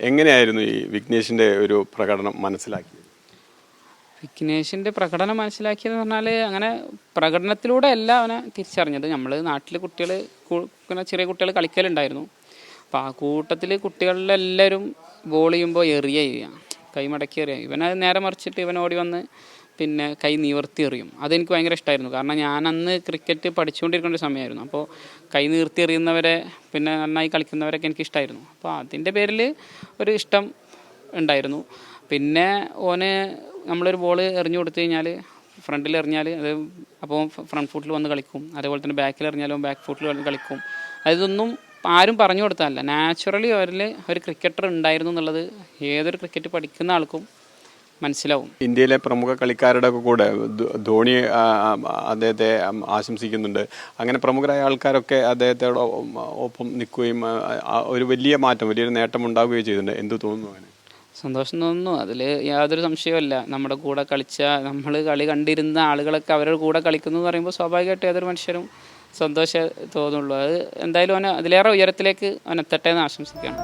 എങ്ങനെയായിരുന്നു ഈ വിഘ്നേഷിൻ്റെ ഒരു പ്രകടനം മനസ്സിലാക്കിയത്? വിഘ്നേഷിൻ്റെ പ്രകടനം മനസ്സിലാക്കിയതെന്ന് പറഞ്ഞാൽ അങ്ങനെ പ്രകടനത്തിലൂടെ അല്ല അവനെ തിരിച്ചറിഞ്ഞത്. നമ്മൾ നാട്ടിൽ കുട്ടികൾ പിന്നെ ചെറിയ കുട്ടികൾ കളിക്കലുണ്ടായിരുന്നു. അപ്പോൾ ആ കൂട്ടത്തിൽ കുട്ടികളിലെല്ലാവരും ബോൾ ചെയ്യുമ്പോൾ എറിയ കൈ മടക്കി എറിയുക. ഇവനത് നേരെ മറിച്ചിട്ട് ഇവൻ ഓടി വന്ന് പിന്നെ കൈ നിവർത്തി എറിയും. അതെനിക്ക് ഭയങ്കര ഇഷ്ടമായിരുന്നു. കാരണം ഞാൻ അന്ന് ക്രിക്കറ്റ് പഠിച്ചുകൊണ്ടിരിക്കേണ്ട സമയമായിരുന്നു. അപ്പോൾ കൈ നീർത്തി എറിയുന്നവരെ പിന്നെ നന്നായി കളിക്കുന്നവരൊക്കെ എനിക്കിഷ്ടമായിരുന്നു. അപ്പോൾ അതിൻ്റെ പേരിൽ ഒരു ഇഷ്ടം ഉണ്ടായിരുന്നു. പിന്നെ ഓന് നമ്മളൊരു ബോൾ എറിഞ്ഞു കൊടുത്തു കഴിഞ്ഞാൽ ഫ്രണ്ടിൽ എറിഞ്ഞാൽ അത് അപ്പോൾ ഫ്രണ്ട് ഫുട്ടിൽ വന്ന് കളിക്കും. അതേപോലെ തന്നെ ബാക്കിൽ എറിഞ്ഞാലും ബാക്ക് ഫുട്ടിൽ വന്ന് കളിക്കും. അതൊന്നും ആരും പറഞ്ഞു കൊടുത്തതല്ല, നാച്ചുറലി അവരിൽ ഒരു ക്രിക്കറ്റർ ഉണ്ടായിരുന്നു എന്നുള്ളത് ഏതൊരു ക്രിക്കറ്റ് പഠിക്കുന്ന ആൾക്കും മനസ്സിലാവും. ഇന്ത്യയിലെ പ്രമുഖ കളിക്കാരുടെ കൂടെ ധോണി അദ്ദേഹത്തെ ആശംസിക്കുന്നുണ്ട്. അങ്ങനെ പ്രമുഖരായ ആൾക്കാരൊക്കെ അദ്ദേഹത്തോട് ഒപ്പം നിൽക്കുകയും ഒരു വലിയ മാറ്റം, വലിയൊരു നേട്ടം ഉണ്ടാവുകയും ചെയ്തിട്ടുണ്ട്. എന്ത് തോന്നുന്നു അവന്? സന്തോഷം തോന്നുന്നു. അതിൽ യാതൊരു സംശയമല്ല. നമ്മുടെ കൂടെ കളിച്ച, നമ്മൾ കളി കണ്ടിരുന്ന ആളുകളൊക്കെ അവരുടെ കൂടെ കളിക്കുന്നു എന്ന് പറയുമ്പോൾ സ്വാഭാവികമായിട്ട് ഏതൊരു മനുഷ്യരും സന്തോഷം തോന്നുള്ളൂ. അത് എന്തായാലും അവന് അതിലേറെ ഉയരത്തിലേക്ക് അവൻ എത്തട്ടെ എന്ന് ആശംസിക്കുകയാണ്.